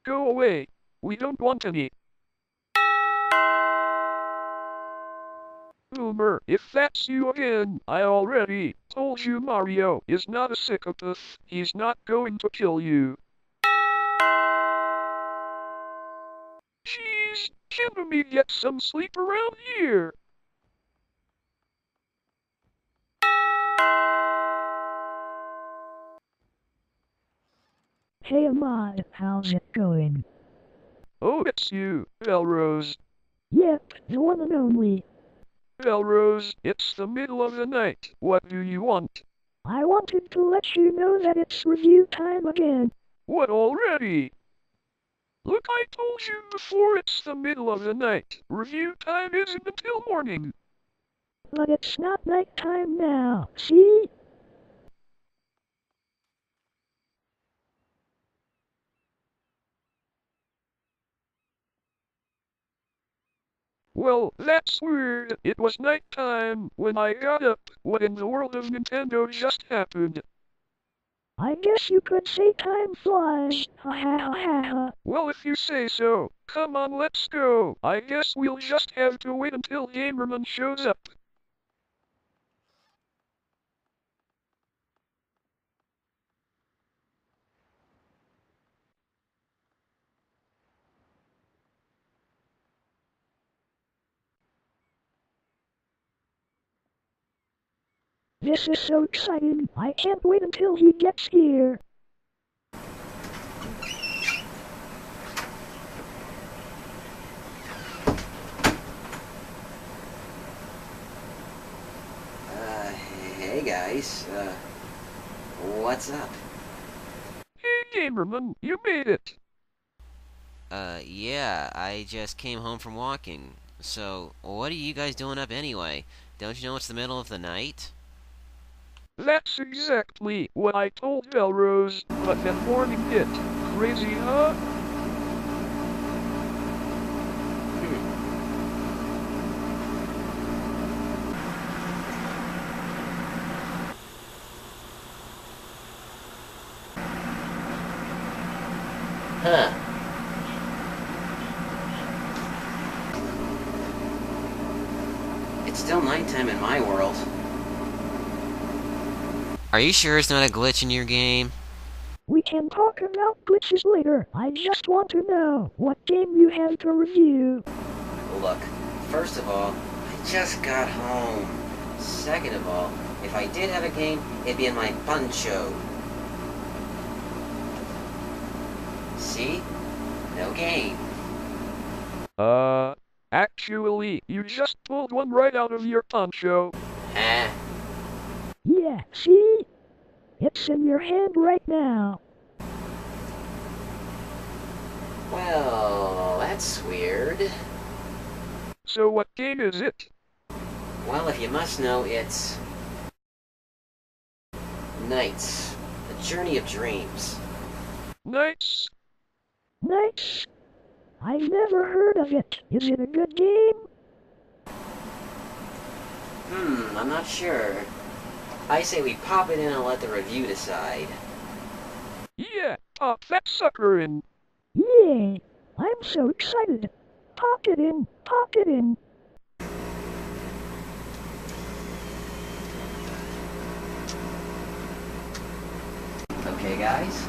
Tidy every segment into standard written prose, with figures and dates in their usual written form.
Go away. We don't want any. Boomer, if that's you again, I already told you Mario is not a psychopath. He's not going to kill you. Jeez, can we get some sleep around here? Hey Ahmad, how's it going? Oh, it's you, Belrose. Yep, the one and only. Belrose, it's the middle of the night. What do you want? I wanted to let you know that it's review time again. What already? Look, I told you before it's the middle of the night. Review time isn't until morning. But it's not night time now, see? Well, that's weird. It was night time when I got up. What in the world of Nintendo just happened? I guess you could say time flies. Ha ha ha ha ha. Well, if you say so. Come on, let's go. I guess we'll just have to wait until Gamerman shows up. This is so exciting. I can't wait until he gets here. Hey guys, what's up? Hey, Gamerman, you made it. Yeah, I just came home from walking. So, what are you guys doing up anyway? Don't you know it's the middle of the night? That's exactly what I told Belrose, but that morning hit. Crazy, huh? Huh. It's still nighttime in my world. Are you sure it's not a glitch in your game? We can talk about glitches later. I just want to know what game you have to review. Look, first of all, I just got home. Second of all, if I did have a game, it'd be in my poncho. See? No game. Actually, you just pulled one right out of your poncho. Huh? Yeah, see? It's in your hand right now. Well, that's weird. So what game is it? Well, if you must know, it's NiGHTS, The Journey of Dreams. Nice. Nice. I've never heard of it. Is it a good game? I'm not sure. I say we pop it in and let the review decide. Yeah, pop that sucker in. Yay! I'm so excited. Pop it in, pop it in. Okay, guys?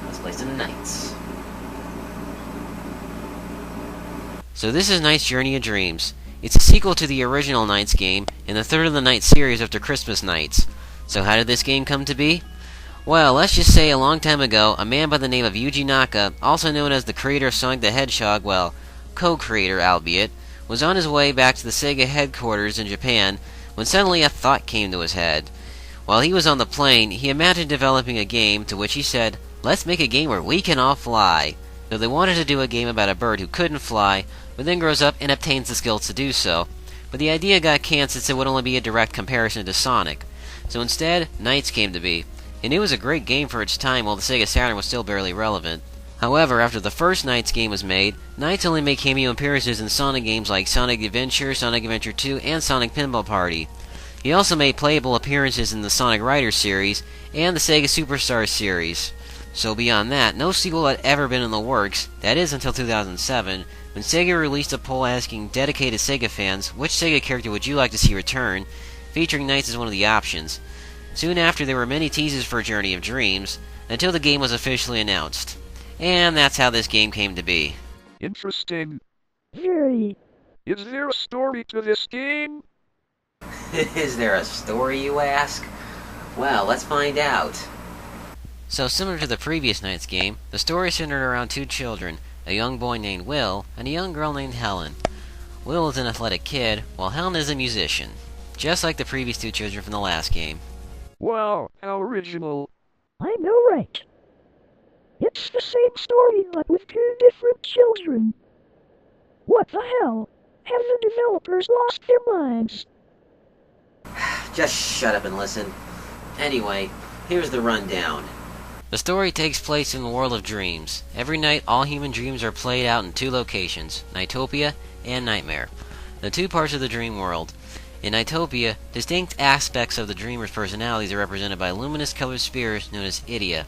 Let's play some NiGHTS. So this is NiGHTS Journey of Dreams. It's a sequel to the original NiGHTS game, and the third of the NiGHTS series after Christmas Nights. So how did this game come to be? Well, let's just say a long time ago, a man by the name of Yuji Naka, also known as the creator of Sonic the Hedgehog, well, co-creator albeit, was on his way back to the Sega headquarters in Japan when suddenly a thought came to his head. While he was on the plane, he imagined developing a game to which he said, "Let's make a game where we can all fly." So they wanted to do a game about a bird who couldn't fly, but then grows up and obtains the skills to do so. But the idea got cancelled since it would only be a direct comparison to Sonic. So instead, NiGHTS came to be. And it was a great game for its time while the Sega Saturn was still barely relevant. However, after the first NiGHTS game was made, NiGHTS only made cameo appearances in Sonic games like Sonic Adventure, Sonic Adventure 2, and Sonic Pinball Party. He also made playable appearances in the Sonic Riders series and the Sega Superstars series. So beyond that, no sequel had ever been in the works, that is until 2007, when Sega released a poll asking dedicated Sega fans, which Sega character would you like to see return, featuring Knights as one of the options. Soon after, there were many teases for Journey of Dreams, until the game was officially announced. And that's how this game came to be. Interesting. Very. Is there a story to this game? Is there a story, you ask? Well, let's find out. So similar to the previous Knights game, the story centered around two children, a young boy named Will, and a young girl named Helen. Will is an athletic kid, while Helen is a musician, just like the previous two children from the last game. Wow, how original. I know, right? It's the same story, but with two different children. What the hell? Have the developers lost their minds? Just shut up and listen. Anyway, here's the rundown. The story takes place in the world of dreams. Every night, all human dreams are played out in two locations, NiGHTopia and Nightmare, the two parts of the dream world. In NiGHTopia, distinct aspects of the dreamer's personalities are represented by luminous colored spheres known as Idia.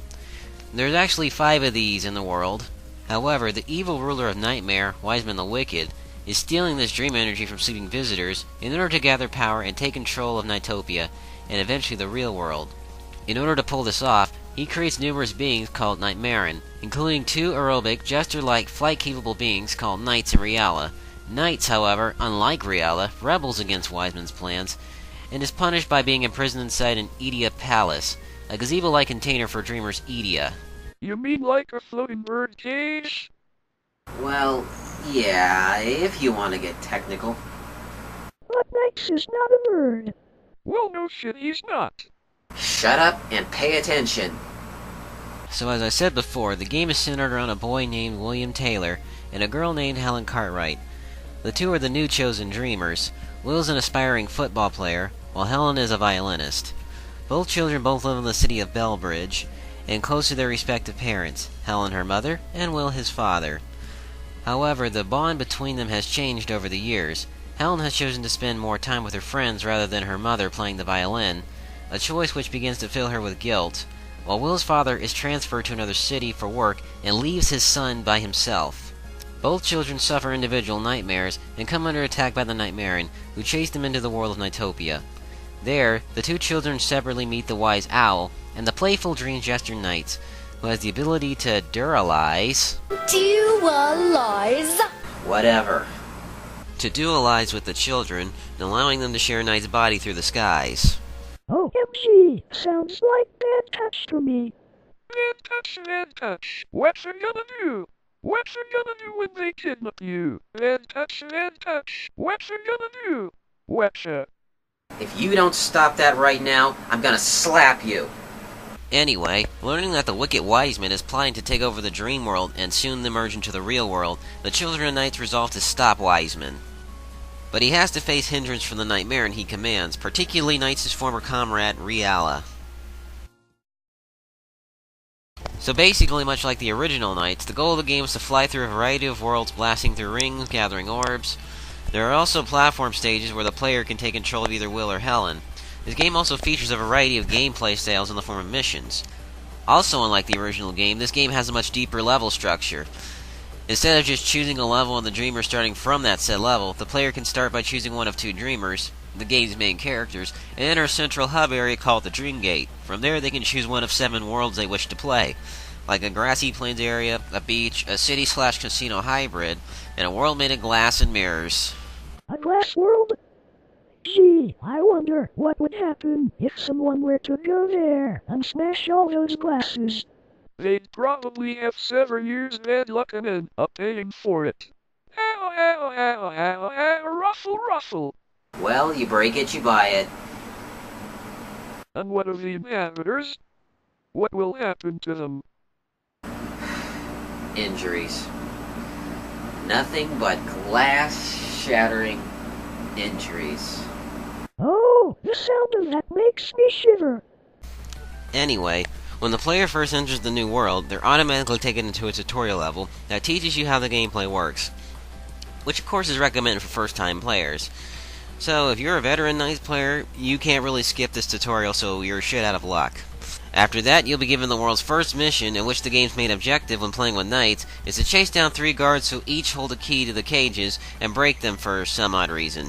There's actually 5 of these in the world. However, the evil ruler of Nightmare, Wiseman the Wicked, is stealing this dream energy from sleeping visitors in order to gather power and take control of NiGHTopia, and eventually the real world. In order to pull this off, he creates numerous beings called Nightmaren, including 2 aerobic, jester-like, flight-capable beings called Knights and Reala. Knights, however, unlike Reala, rebels against Wiseman's plans, and is punished by being imprisoned inside an Idia Palace, a gazebo-like container for dreamers Idia. You mean like a floating bird cage? Well, yeah, if you want to get technical. But Knights is not a bird. Well, no shit, he's not. Shut up and pay attention. So as I said before, the game is centered around a boy named William Taylor and a girl named Helen Cartwright. The two are the new chosen dreamers. Will's an aspiring football player, while Helen is a violinist. Both children live in the city of Bellbridge, and close to their respective parents, Helen her mother, and Will his father. However, the bond between them has changed over the years. Helen has chosen to spend more time with her friends rather than her mother playing the violin, a choice which begins to fill her with guilt, while Will's father is transferred to another city for work and leaves his son by himself. Both children suffer individual nightmares and come under attack by the Nightmaren, who chase them into the world of NiGHTopia. There, the two children separately meet the wise owl and the playful dream jester Knights, who has the ability to duralize. Dualize. Whatever. To dualize with the children, and allowing them to share Knight's body through the skies. OMG, sounds like bad touch to me. Bad touch, bad touch. What's it gonna do? What's it gonna do when they kidnap you? Bad touch, bad touch. What's it gonna do? Whatcha? If you don't stop that right now, I'm gonna slap you. Anyway, learning that the Wicked Wiseman is plotting to take over the dream world and soon emerge into the real world, the children of Knights resolve to stop Wiseman. But he has to face hindrance from the Nightmaren he commands, particularly Knights' former comrade, Reala. So basically, much like the original Knights, the goal of the game is to fly through a variety of worlds, blasting through rings, gathering orbs. There are also platform stages where the player can take control of either Will or Helen. This game also features a variety of gameplay styles in the form of missions. Also, unlike the original game, this game has a much deeper level structure. Instead of just choosing a level and the dreamer starting from that said level, the player can start by choosing one of 2 dreamers, the game's main characters, and enter a central hub area called the Dream Gate. From there, they can choose one of 7 worlds they wish to play, like a grassy plains area, a beach, a city/casino hybrid, and a world made of glass and mirrors. A glass world? Gee, I wonder what would happen if someone were to go there and smash all those glasses. They'd probably have several years bad luck and end up paying for it. Ow, ow, ow, ow, ow, ruffle, ruffle. Well, you break it, you buy it. And what of the inhabitors? What will happen to them? Injuries. Nothing but glass-shattering injuries. Oh, the sound of that makes me shiver. Anyway, when the player first enters the new world, they're automatically taken into a tutorial level that teaches you how the gameplay works, which of course is recommended for first-time players. So if you're a veteran Knights player, you can't really skip this tutorial, so you're shit out of luck. After that, you'll be given the world's first mission, in which the game's main objective when playing with knights is to chase down 3 guards who each hold a key to the cages and break them for some odd reason.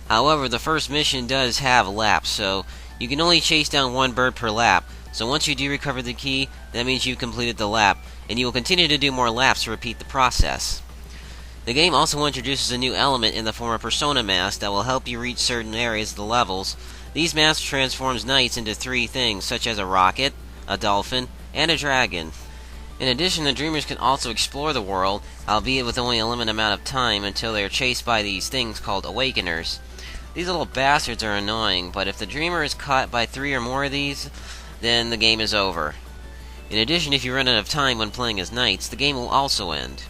However, the first mission does have laps, so you can only chase down 1 bird per lap. So once you do recover the key, that means you've completed the lap, and you will continue to do more laps to repeat the process. The game also introduces a new element in the form of persona masks that will help you reach certain areas of the levels. These masks transforms knights into 3 things, such as a rocket, a dolphin, and a dragon. In addition, the Dreamers can also explore the world, albeit with only a limited amount of time until they are chased by these things called Awakeners. These little bastards are annoying, but if the Dreamer is caught by 3 or more of these, then the game is over. In addition, if you run out of time when playing as knights, the game will also end.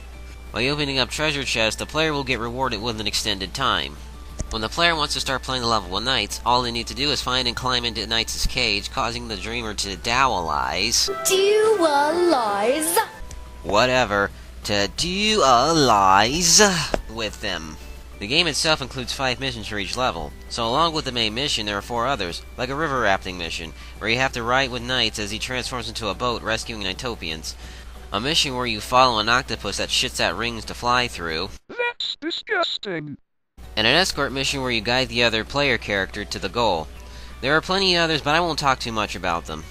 By opening up treasure chests, the player will get rewarded with an extended time. When the player wants to start playing the level with knights, all they need to do is find and climb into Knights' cage, causing the Dreamer to dualize. Dualize? Whatever. To dualize with them. The game itself includes 5 missions for each level, so along with the main mission, there are 4 others, like a river rafting mission, where you have to ride with Knights as he transforms into a boat rescuing Knightopians. A mission where you follow an octopus that shits out rings to fly through. That's disgusting. And an escort mission where you guide the other player character to the goal. There are plenty others, but I won't talk too much about them.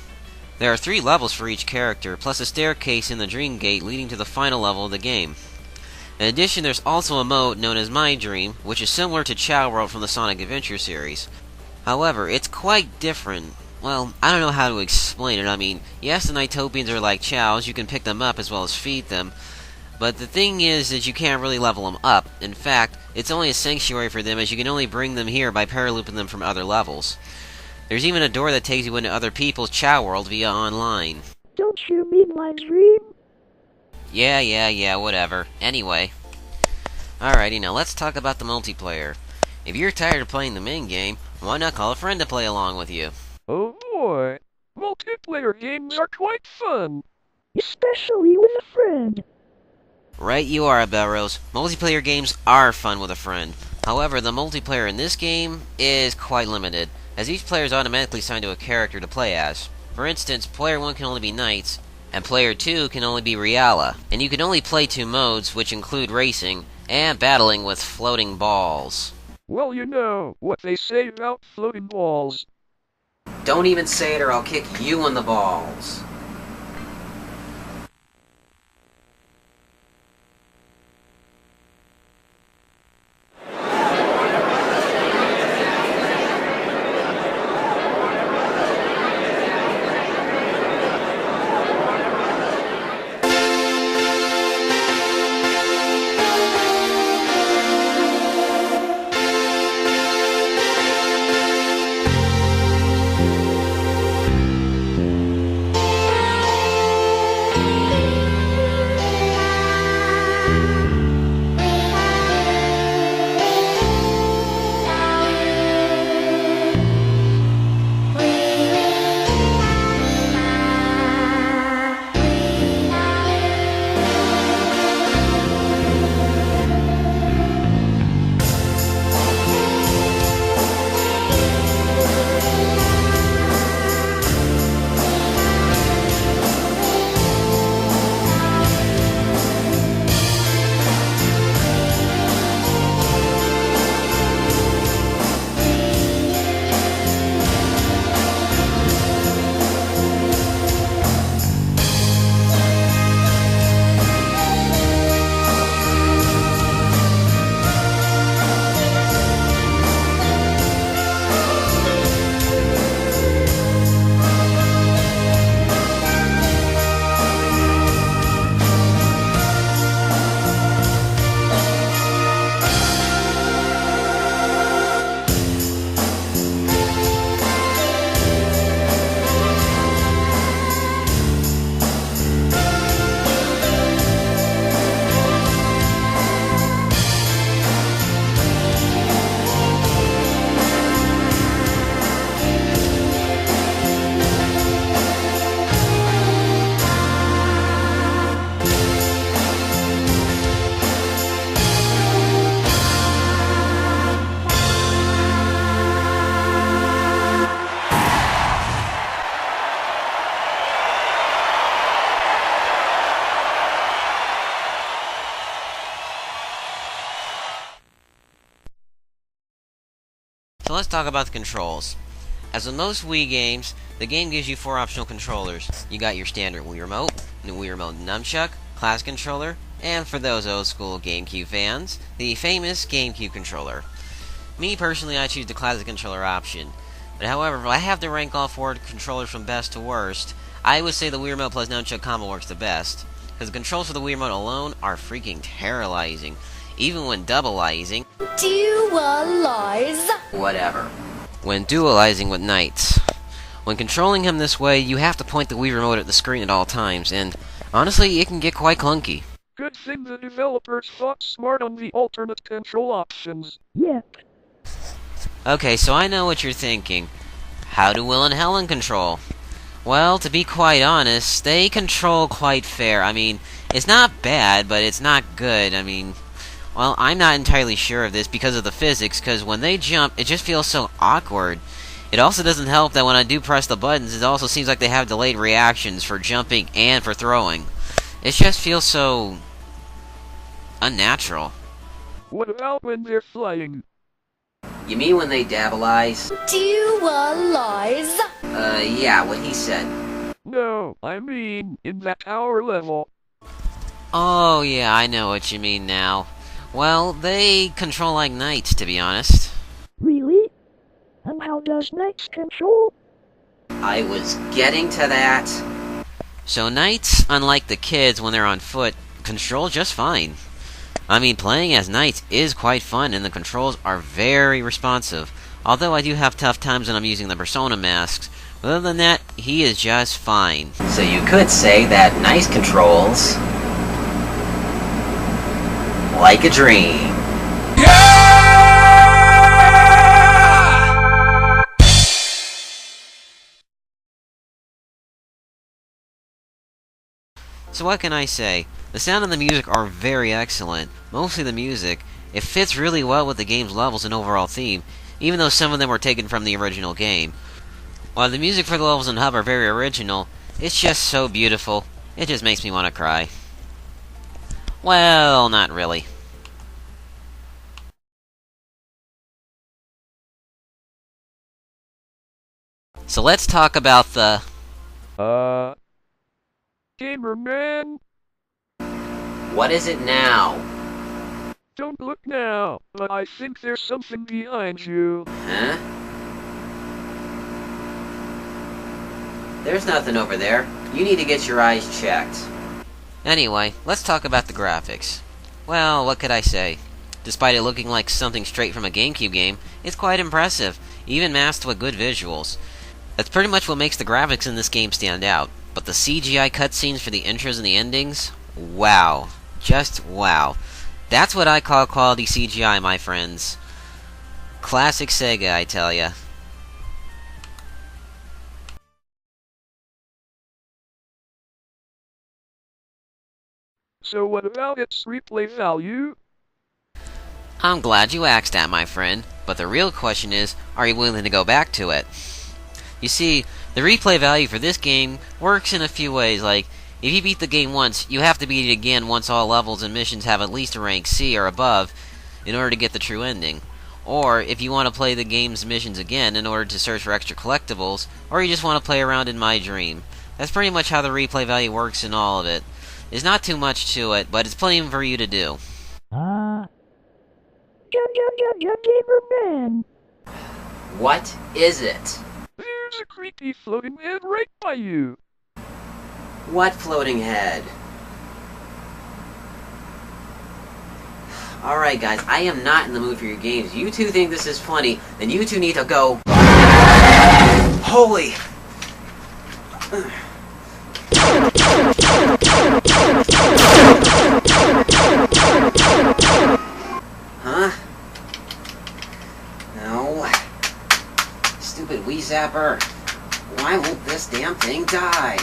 There are 3 levels for each character, plus a staircase in the Dream Gate leading to the final level of the game. In addition, there's also a mode known as My Dream, which is similar to Chow World from the Sonic Adventure series. However, it's quite different. Well, I don't know how to explain it. I mean, yes, the Knightopians are like chows, you can pick them up as well as feed them. But the thing is that you can't really level them up. In fact, it's only a sanctuary for them, as you can only bring them here by paralooping them from other levels. There's even a door that takes you into other people's Chow World via online. Don't you mean my dream? Yeah, whatever. Anyway. Alrighty, now let's talk about the multiplayer. If you're tired of playing the main game, why not call a friend to play along with you? Oh boy. Multiplayer games are quite fun. Especially with a friend. Right you are, Belrose. Multiplayer games are fun with a friend. However, the multiplayer in this game is quite limited, as each player is automatically assigned to a character to play as. For instance, player 1 can only be Knights, and player 2 can only be Riala. And you can only play 2 modes, which include racing, and battling with floating balls. Well, you know what they say about floating balls. Don't even say it or I'll kick you in the balls. let's talk about the controls. As with most Wii games, the game gives you 4 optional controllers. You got your standard Wii Remote, the Wii Remote Nunchuck, Classic Controller, and for those old school GameCube fans, the famous GameCube controller. Me personally, I choose the Classic Controller option. But however, if I have to rank all 4 controllers from best to worst, I would say the Wii Remote plus Nunchuck combo works the best. Because the controls for the Wii Remote alone are freaking terrorizing, even when doubleizing. Dualize. Whatever. When dualizing with NiGHTS. When controlling him this way, you have to point the Wii Remote at the screen at all times, and honestly, it can get quite clunky. Good thing the developers thought smart on the alternate control options. Yep. Okay, so I know what you're thinking. How do Will and Helen control? Well, to be quite honest, they control quite fair. I mean, it's not bad, but it's not good. I mean, well, I'm not entirely sure of this because of the physics, because when they jump, it just feels so awkward. It also doesn't help that when I do press the buttons, it also seems like they have delayed reactions for jumping and for throwing. It just feels so unnatural. What about when they're flying? You mean when they dabbleize? Dualize. Yeah, what he said. No, I mean in that power level. Oh, yeah, I know what you mean now. Well, they control like NiGHTS, to be honest. Really? And how does NiGHTS control? I was getting to that. So NiGHTS, unlike the kids when they're on foot, control just fine. I mean, playing as NiGHTS is quite fun, and the controls are very responsive. Although I do have tough times when I'm using the Persona masks. But other than that, he is just fine. So you could say that nice controls like a dream. So what can I say? The sound and the music are very excellent. Mostly the music. It fits really well with the game's levels and overall theme, even though some of them were taken from the original game. While the music for the levels in Hub are very original, it's just so beautiful. It just makes me want to cry. Well, not really. So let's talk about the... Gamerman, What is it now? don't look now, but I think there's something behind you. Huh? There's nothing over there. You need to get your eyes checked. Anyway, let's talk about the graphics. Well, what could I say? Despite it looking like something straight from a GameCube game, it's quite impressive, even masked with good visuals. That's pretty much what makes the graphics in this game stand out. But the CGI cutscenes for the intros and the endings? Wow. Just wow. That's what I call quality CGI, my friends. Classic Sega, I tell ya. So what about its replay value? I'm glad you asked that, my friend. But the real question is, are you willing to go back to it? You see, the replay value for this game works in a few ways, like, if you beat the game once, you have to beat it again once all levels and missions have at least a rank C or above in order to get the true ending. Or, if you want to play the game's missions again in order to search for extra collectibles, or you just want to play around in My Dream. That's pretty much how the replay value works in all of it. There's not too much to it, but it's plenty for you to do. Gamerman. What is it? There's a creepy floating head right by you. What floating head? Alright guys, I am not in the mood for your games. You two think this is funny, then you two need to go... Holy... Huh? No. Stupid Wii Zapper. Why won't this damn thing die?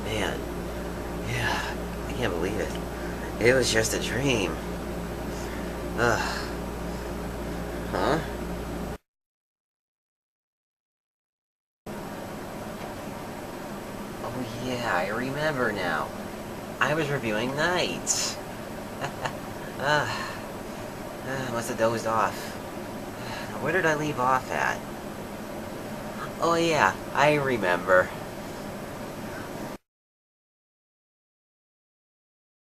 Man. Yeah, I can't believe it. It was just a dream. Ugh. Huh? Oh yeah, I remember now. I was reviewing Knights. Must have dozed off. Where did I leave off at? Oh yeah, I remember.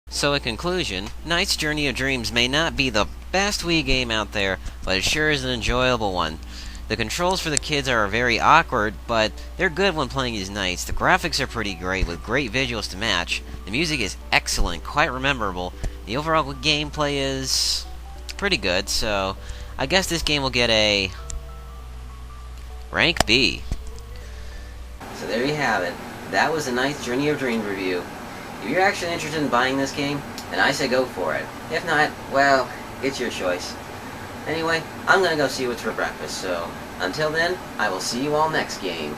So in conclusion, Knight's Journey of Dreams may not be the best Wii game out there, but it sure is an enjoyable one. The controls for the kids are very awkward, but they're good when playing as Knights. The graphics are pretty great, with great visuals to match. The music is excellent, quite memorable. The overall gameplay is pretty good, so I guess this game will get a rank B. So there you have it. That was a Knight's Journey of Dreams review. If you're actually interested in buying this game, then I say go for it. If not, well, it's your choice. Anyway, I'm gonna go see what's for breakfast, so until then, I will see you all next game.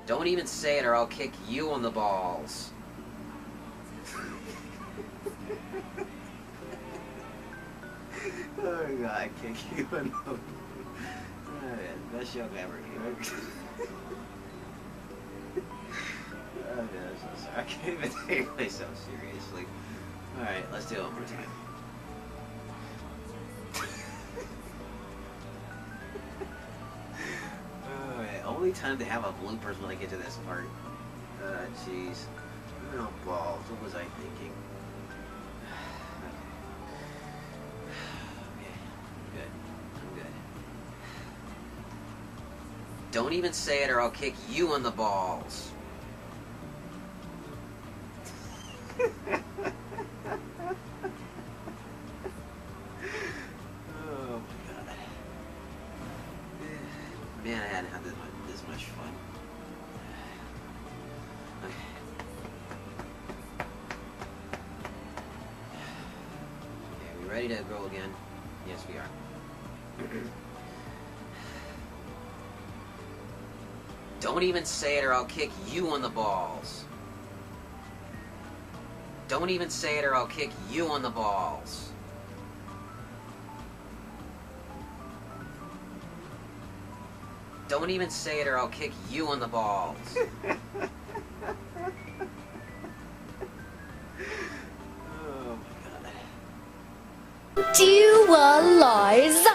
Don't even say it or I'll kick you on the balls. Oh god, I kick you in the balls. Best joke ever, dude. Oh, man, I'm so sorry. I can't even take myself seriously. Alright, let's do it one more time. Alright, only time to have a bloopers when I get to this part. Jeez. Oh, balls. What was I thinking? Okay. Good. I'm good. Don't even say it or I'll kick you on the balls. Oh my god. Man, I hadn't had this much fun. Okay. Okay, we ready to go again? Yes, we are. Don't even say it or I'll kick you on the balls. Don't even say it or I'll kick you on the balls. Don't even say it or I'll kick you on the balls. Oh my god. Do you lies?